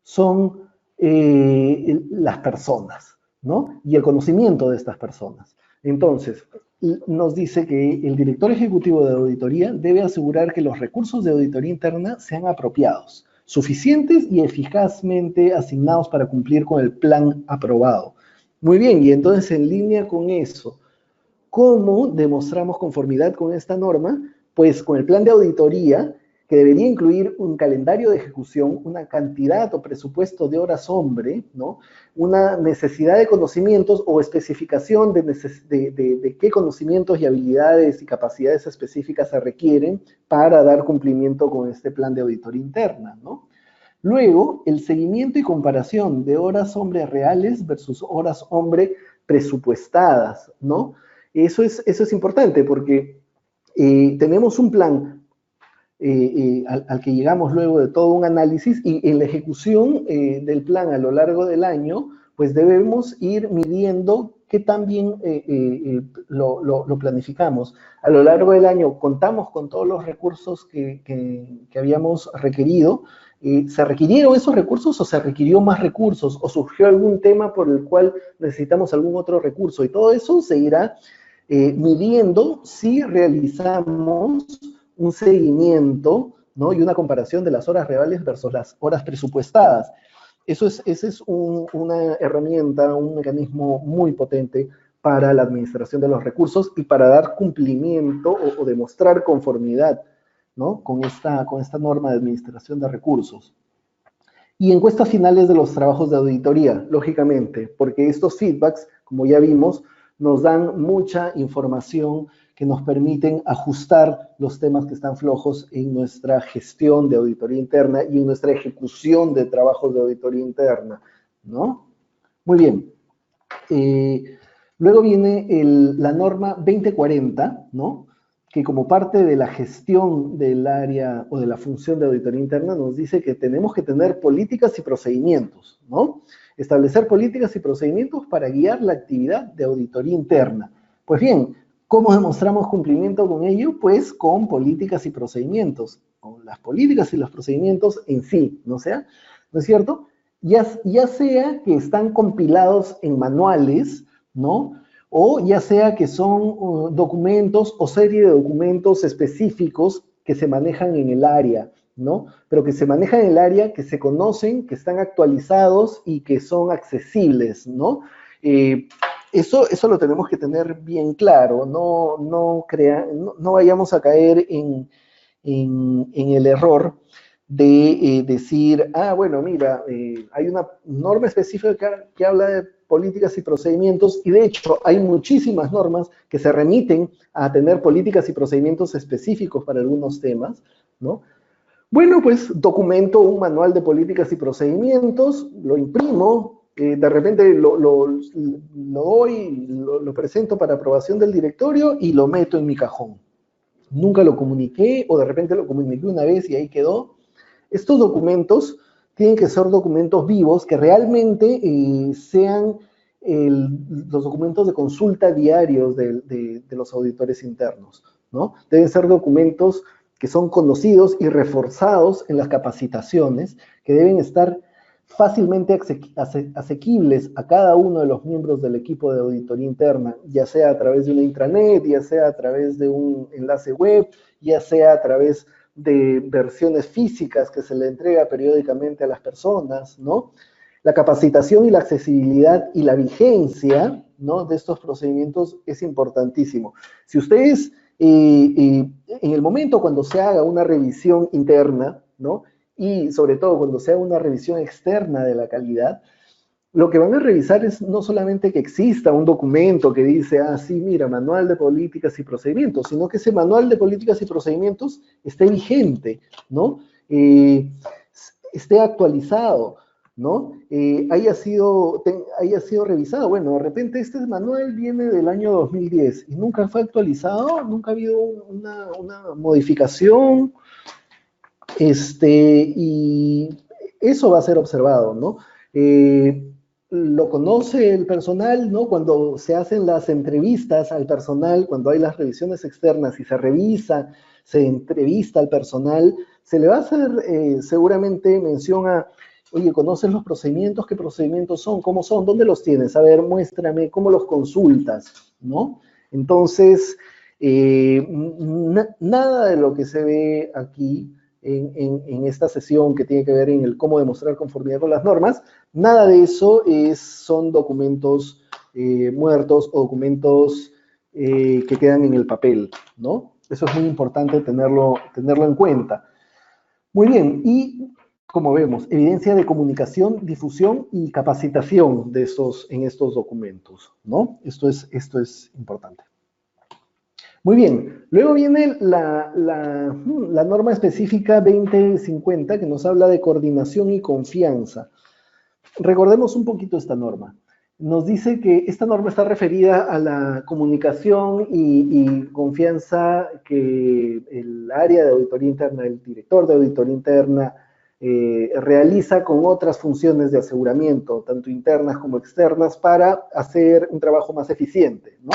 son las personas, ¿no? Y el conocimiento de estas personas. Entonces, nos dice que el director ejecutivo de auditoría debe asegurar que los recursos de auditoría interna sean apropiados, suficientes y eficazmente asignados para cumplir con el plan aprobado. Muy bien, y entonces en línea con eso, ¿cómo demostramos conformidad con esta norma? Pues con el plan de auditoría, que debería incluir un calendario de ejecución, una cantidad o presupuesto de horas hombre, ¿no? Una necesidad de conocimientos o especificación de qué conocimientos y habilidades y capacidades específicas se requieren para dar cumplimiento con este plan de auditoría interna, ¿no? Luego, el seguimiento y comparación de horas hombre reales versus horas hombre presupuestadas, ¿no? Eso es importante porque tenemos un plan al que llegamos luego de todo un análisis y en la ejecución del plan a lo largo del año, pues debemos ir midiendo qué tan bien lo planificamos. A lo largo del año contamos con todos los recursos que habíamos requerido. ¿Se requirieron esos recursos o se requirió más recursos? ¿O surgió algún tema por el cual necesitamos algún otro recurso? Y todo eso se irá midiendo si realizamos un seguimiento, ¿no? Y una comparación de las horas reales versus las horas presupuestadas. Esa es una herramienta, un mecanismo muy potente para la administración de los recursos y para dar cumplimiento o demostrar conformidad, ¿no? con esta norma de administración de recursos. Y encuestas finales de los trabajos de auditoría, lógicamente, porque estos feedbacks, como ya vimos, nos dan mucha información que nos permiten ajustar los temas que están flojos en nuestra gestión de auditoría interna y en nuestra ejecución de trabajos de auditoría interna, ¿no? Muy bien. Luego viene la norma 2040, ¿no? Que como parte de la gestión del área o de la función de auditoría interna nos dice que tenemos que tener políticas y procedimientos, ¿no? Establecer políticas y procedimientos para guiar la actividad de auditoría interna. Pues bien, ¿cómo demostramos cumplimiento con ello? Pues con políticas y procedimientos, con las políticas y los procedimientos en sí, ¿no es cierto? Ya sea que están compilados en manuales, ¿no? O ya sea que son documentos o serie de documentos específicos que se manejan en el área, ¿no? Pero que se manejan en el área, que se conocen, que están actualizados y que son accesibles, ¿no? Eso lo tenemos que tener bien claro, no vayamos a caer en el error de decir, bueno, mira, hay una norma específica que habla de políticas y procedimientos, y de hecho hay muchísimas normas que se remiten a tener políticas y procedimientos específicos para algunos temas, ¿no? Bueno, pues documento un manual de políticas y procedimientos, lo imprimo, de repente lo doy, lo presento para aprobación del directorio y lo meto en mi cajón. Nunca lo comuniqué o de repente lo comuniqué una vez y ahí quedó. Estos documentos tienen que ser documentos vivos que realmente sean los documentos de consulta diarios de los auditores internos, ¿no? Deben ser documentos que son conocidos y reforzados en las capacitaciones, que deben estar fácilmente asequibles a cada uno de los miembros del equipo de auditoría interna, ya sea a través de una intranet, ya sea a través de un enlace web, ya sea a través de versiones físicas que se le entrega periódicamente a las personas, ¿no? La capacitación y la accesibilidad y la vigencia, ¿no?, de estos procedimientos es importantísimo. Si ustedes, en el momento cuando se haga una revisión interna, ¿no?, y sobre todo cuando se haga una revisión externa de la calidad, lo que van a revisar es no solamente que exista un documento que dice, sí, mira, manual de políticas y procedimientos, sino que ese manual de políticas y procedimientos esté vigente, ¿no? Esté actualizado, ¿no? haya sido revisado. Bueno, de repente este manual viene del año 2010 y nunca fue actualizado, nunca ha habido una modificación, y eso va a ser observado, ¿no? lo conoce el personal, ¿no? Cuando se hacen las entrevistas al personal, cuando hay las revisiones externas y se revisa, se entrevista al personal, se le va a hacer seguramente mención a, oye, ¿conoces los procedimientos? ¿Qué procedimientos son? ¿Cómo son? ¿Dónde los tienes? A ver, muéstrame, ¿cómo los consultas? ¿No? Entonces, nada de lo que se ve aquí en esta sesión que tiene que ver en el cómo demostrar conformidad con las normas, nada de eso son documentos muertos o documentos que quedan en el papel, ¿no? Eso es muy importante tenerlo en cuenta. Muy bien, y como vemos, evidencia de comunicación, difusión y capacitación en estos documentos, ¿no? Esto es importante. Muy bien, luego viene la norma específica 2050 que nos habla de coordinación y confianza. Recordemos un poquito esta norma. Nos dice que esta norma está referida a la comunicación y confianza que el área de auditoría interna, el director de auditoría interna, realiza con otras funciones de aseguramiento, tanto internas como externas, para hacer un trabajo más eficiente, ¿no?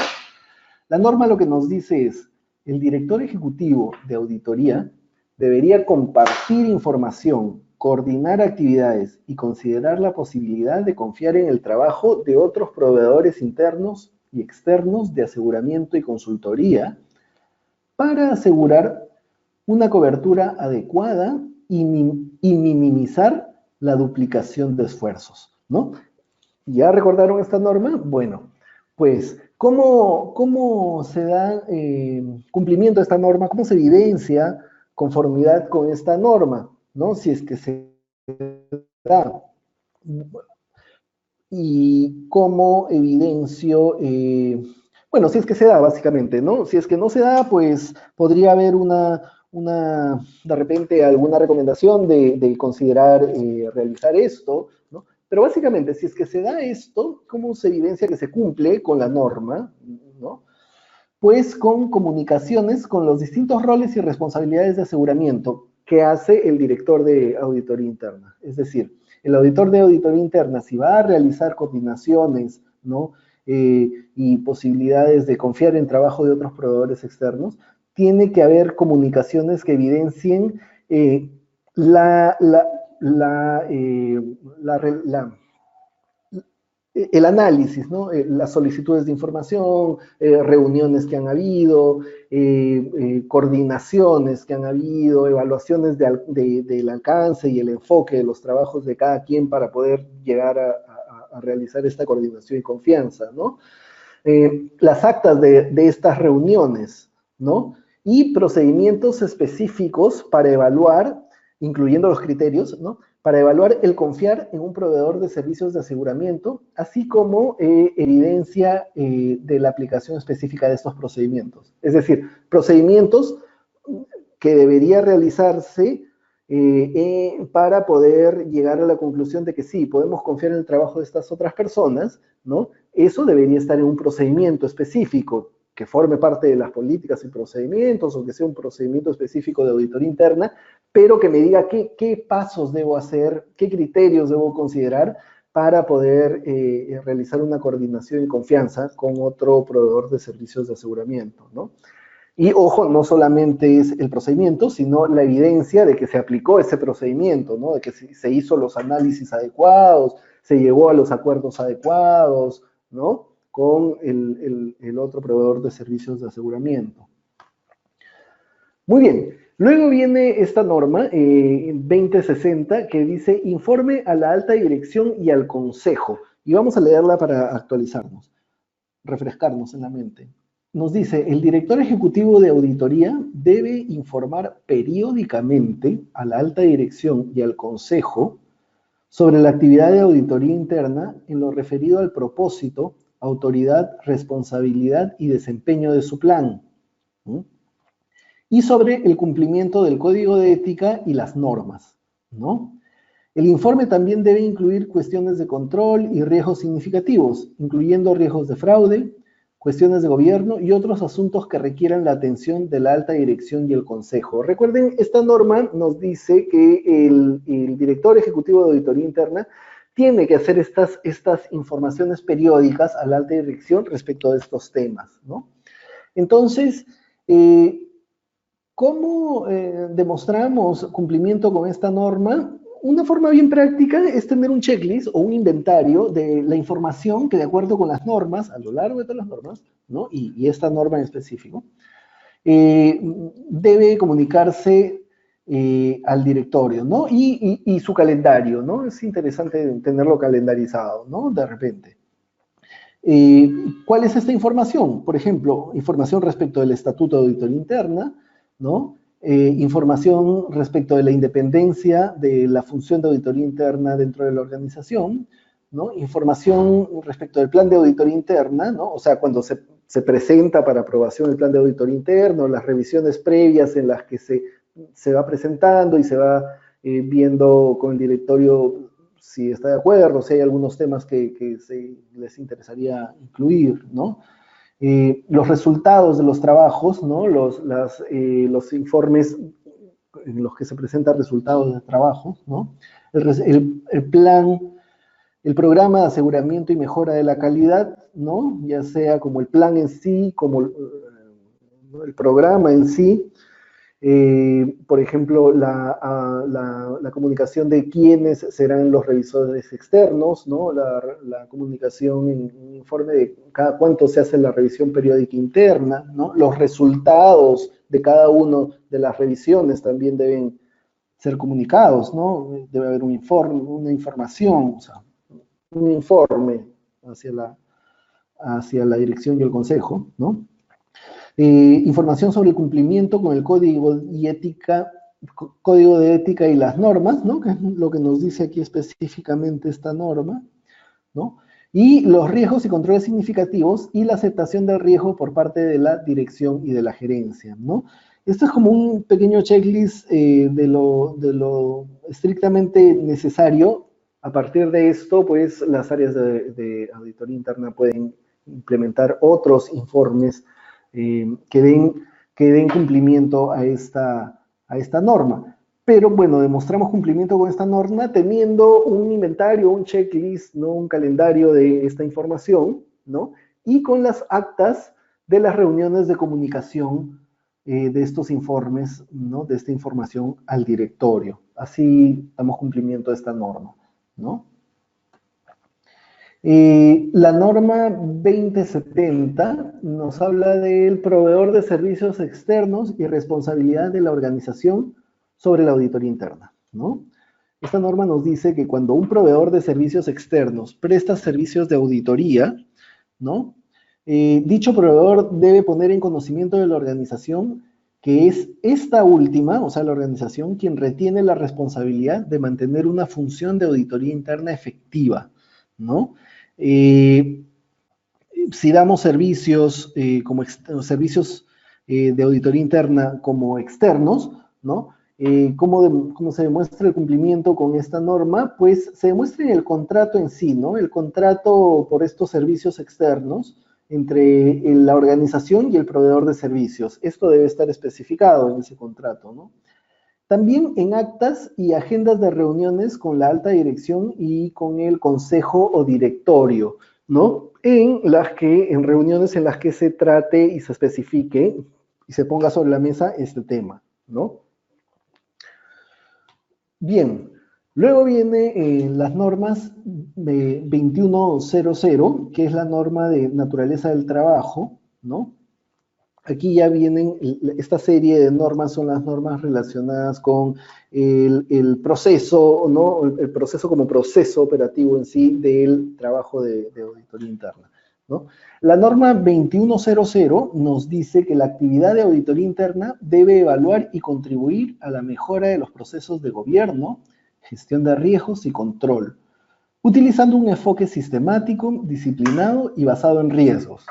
La norma lo que nos dice es, el director ejecutivo de auditoría debería compartir información, coordinar actividades y considerar la posibilidad de confiar en el trabajo de otros proveedores internos y externos de aseguramiento y consultoría para asegurar una cobertura adecuada y minimizar la duplicación de esfuerzos, ¿no? ¿Ya recordaron esta norma? Bueno, pues, ¿cómo se da cumplimiento a esta norma? ¿Cómo se evidencia conformidad con esta norma? ¿No? Si es que se da. Y cómo evidencio, bueno, si es que se da, básicamente, ¿no? Si es que no se da, pues podría haber de repente, alguna recomendación de considerar realizar esto, ¿no? Pero básicamente, si es que se da esto, ¿cómo se evidencia que se cumple con la norma, ¿no? Pues con comunicaciones con los distintos roles y responsabilidades de aseguramiento que hace el director de auditoría interna. Es decir, el auditor de auditoría interna, si va a realizar coordinaciones, ¿no? Y posibilidades de confiar en trabajo de otros proveedores externos, tiene que haber comunicaciones que evidencien el análisis, ¿no? Las solicitudes de información, reuniones que han habido, coordinaciones que han habido, evaluaciones del alcance y el enfoque de los trabajos de cada quien para poder llegar a realizar esta coordinación y confianza, ¿no? Las actas de estas reuniones, ¿no? Y procedimientos específicos para evaluar, incluyendo los criterios, ¿no? Para evaluar el confiar en un proveedor de servicios de aseguramiento, así como evidencia de la aplicación específica de estos procedimientos. Es decir, procedimientos que debería realizarse para poder llegar a la conclusión de que sí, podemos confiar en el trabajo de estas otras personas, ¿no? Eso debería estar en un procedimiento específico que forme parte de las políticas y procedimientos o que sea un procedimiento específico de auditoría interna, pero que me diga qué pasos debo hacer, qué criterios debo considerar para poder realizar una coordinación y confianza con otro proveedor de servicios de aseguramiento, ¿no? Y ojo, no solamente es el procedimiento, sino la evidencia de que se aplicó ese procedimiento, ¿no? De que se hizo los análisis adecuados, se llegó a los acuerdos adecuados, ¿no? Con el otro proveedor de servicios de aseguramiento. Muy bien, luego viene esta norma 2060 que dice informe a la alta dirección y al consejo. Y vamos a leerla para actualizarnos, refrescarnos en la mente. Nos dice, el director ejecutivo de auditoría debe informar periódicamente a la alta dirección y al consejo sobre la actividad de auditoría interna en lo referido al propósito, autoridad, responsabilidad y desempeño de su plan. ¿Mm? Y sobre el cumplimiento del código de ética y las normas, ¿no? El informe también debe incluir cuestiones de control y riesgos significativos, incluyendo riesgos de fraude, cuestiones de gobierno y otros asuntos que requieran la atención de la alta dirección y el consejo. Recuerden, esta norma nos dice que el director ejecutivo de auditoría interna tiene que hacer estas informaciones periódicas a la alta dirección respecto de estos temas, ¿no? Entonces, ¿cómo demostramos cumplimiento con esta norma? Una forma bien práctica es tener un checklist o un inventario de la información que, de acuerdo con las normas, a lo largo de todas las normas, ¿no? Y esta norma en específico, debe comunicarse al directorio, ¿no? Y su calendario, ¿no? Es interesante tenerlo calendarizado, ¿no? De repente. ¿Cuál es esta información? Por ejemplo, información respecto del Estatuto de Auditoría Interna, ¿no? Información respecto de la independencia de la función de auditoría interna dentro de la organización, ¿no? Información respecto del plan de auditoría interna, ¿no? O sea, cuando se presenta para aprobación el plan de auditoría interno, las revisiones previas en las que se va presentando y se va viendo con el directorio si está de acuerdo, si hay algunos temas que les interesaría incluir, ¿no? Los resultados de los trabajos, ¿no? Los informes en los que se presentan resultados de trabajo, ¿no? El plan, el programa de aseguramiento y mejora de la calidad, ¿no? Ya sea como el plan en sí, como el programa en sí, por ejemplo, la comunicación de quiénes serán los revisores externos, ¿no? La comunicación en un informe de cada cuánto se hace la revisión periódica interna, ¿no? Los resultados de cada una de las revisiones también deben ser comunicados, ¿no? Debe haber un informe, una información, o sea, un informe hacia la dirección y el consejo, ¿no? Información sobre el cumplimiento con el código de ética y las normas, ¿no? Que es lo que nos dice aquí específicamente esta norma, ¿no? Y los riesgos y controles significativos y la aceptación del riesgo por parte de la dirección y de la gerencia, ¿no? Esto es como un pequeño checklist de lo estrictamente necesario. A partir de esto, pues, las áreas de auditoría interna pueden implementar otros informes que den cumplimiento a esta norma. Pero bueno, demostramos cumplimiento con esta norma teniendo un inventario, un checklist, ¿no? Un calendario de esta información, ¿no? Y con las actas de las reuniones de comunicación de estos informes, ¿no? De esta información al directorio. Así damos cumplimiento a esta norma, ¿no? La norma 2070 nos habla del proveedor de servicios externos y responsabilidad de la organización sobre la auditoría interna, ¿no? Esta norma nos dice que cuando un proveedor de servicios externos presta servicios de auditoría, ¿no? Dicho proveedor debe poner en conocimiento de la organización que es esta última, o sea, la organización, quien retiene la responsabilidad de mantener una función de auditoría interna efectiva, ¿no? Si damos servicios como servicios de auditoría interna como externos, ¿no? ¿Cómo se demuestra el cumplimiento con esta norma? Pues se demuestra en el contrato en sí, ¿no? El contrato por estos servicios externos entre la organización y el proveedor de servicios. Esto debe estar especificado en ese contrato, ¿no? También en actas y agendas de reuniones con la alta dirección y con el consejo o directorio, ¿no? En reuniones en las que se trate y se especifique y se ponga sobre la mesa este tema, ¿no? Bien, luego viene las normas 2100, que es la norma de naturaleza del trabajo, ¿no? Aquí ya vienen, esta serie de normas son las normas relacionadas con el proceso, ¿no? El proceso como proceso operativo en sí del trabajo de auditoría interna, ¿no? La norma 2100 nos dice que la actividad de auditoría interna debe evaluar y contribuir a la mejora de los procesos de gobierno, gestión de riesgos y control, utilizando un enfoque sistemático, disciplinado y basado en riesgos.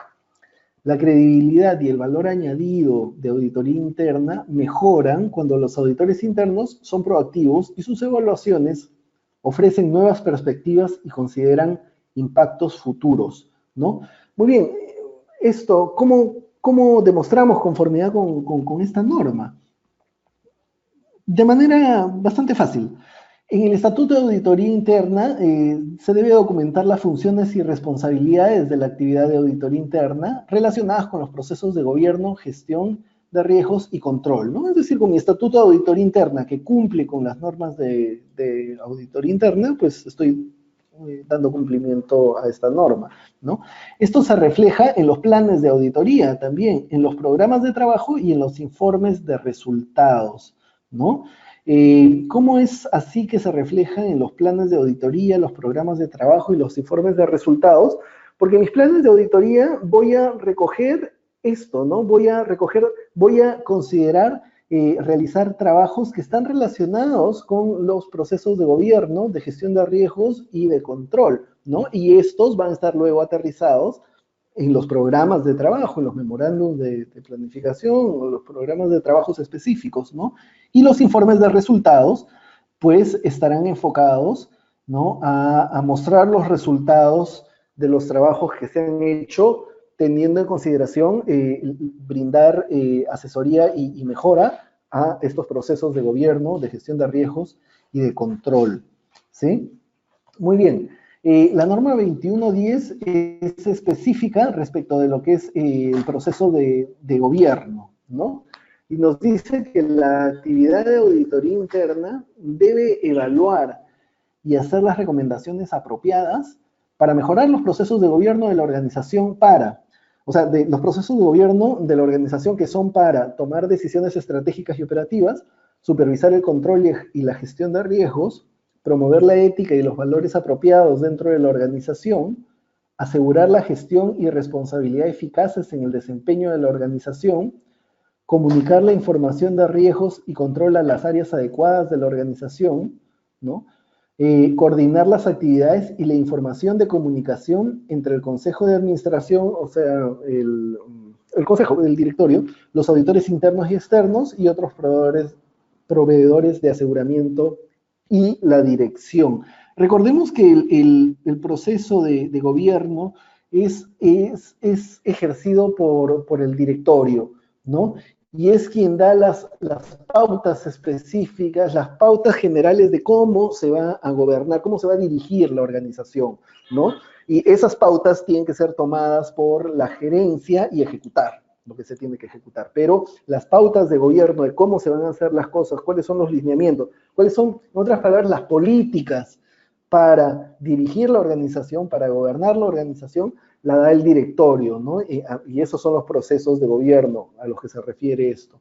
La credibilidad y el valor añadido de auditoría interna mejoran cuando los auditores internos son proactivos y sus evaluaciones ofrecen nuevas perspectivas y consideran impactos futuros, ¿no? Muy bien, esto, ¿cómo demostramos conformidad con esta norma? De manera bastante fácil. En el Estatuto de Auditoría Interna se debe documentar las funciones y responsabilidades de la actividad de auditoría interna relacionadas con los procesos de gobierno, gestión de riesgos y control, ¿no? Es decir, con mi Estatuto de Auditoría Interna que cumple con las normas de auditoría interna, pues estoy dando cumplimiento a esta norma, ¿no? Esto se refleja en los planes de auditoría también, en los programas de trabajo y en los informes de resultados, ¿no? ¿Cómo es así que se refleja en los planes de auditoría, los programas de trabajo y los informes de resultados? Porque en mis planes de auditoría voy a recoger esto, ¿no? Voy a considerar realizar trabajos que están relacionados con los procesos de gobierno, de gestión de riesgos y de control, ¿no? Y estos van a estar luego aterrizados en los programas de trabajo, en los memorándums de planificación, o los programas de trabajos específicos, ¿no? Y los informes de resultados, pues estarán enfocados, ¿no? A mostrar los resultados de los trabajos que se han hecho, teniendo en consideración brindar asesoría y mejora a estos procesos de gobierno, de gestión de riesgos y de control, ¿sí? Muy bien. La norma 2110 es específica respecto de lo que es el proceso de gobierno, ¿no? Y nos dice que la actividad de auditoría interna debe evaluar y hacer las recomendaciones apropiadas para mejorar los procesos de gobierno de la organización de los procesos de gobierno de la organización que son para tomar decisiones estratégicas y operativas, supervisar el control y la gestión de riesgos, promover la ética y los valores apropiados dentro de la organización, asegurar la gestión y responsabilidad eficaces en el desempeño de la organización, comunicar la información de riesgos y control a las áreas adecuadas de la organización, ¿no? Coordinar las actividades y la información de comunicación entre el Consejo de Administración, o sea, el Consejo, el directorio, los auditores internos y externos y otros proveedores de aseguramiento y la dirección. Recordemos que el proceso de gobierno es ejercido por el directorio, ¿no? Y es quien da las pautas específicas, las pautas generales de cómo se va a gobernar, cómo se va a dirigir la organización, ¿no? Y esas pautas tienen que ser tomadas por la gerencia y ejecutar lo que se tiene que ejecutar. Pero las pautas de gobierno, de cómo se van a hacer las cosas, cuáles son los lineamientos, cuáles son, en otras palabras, las políticas para dirigir la organización, para gobernar la organización, la da el directorio, ¿no? Y esos son los procesos de gobierno a los que se refiere esto.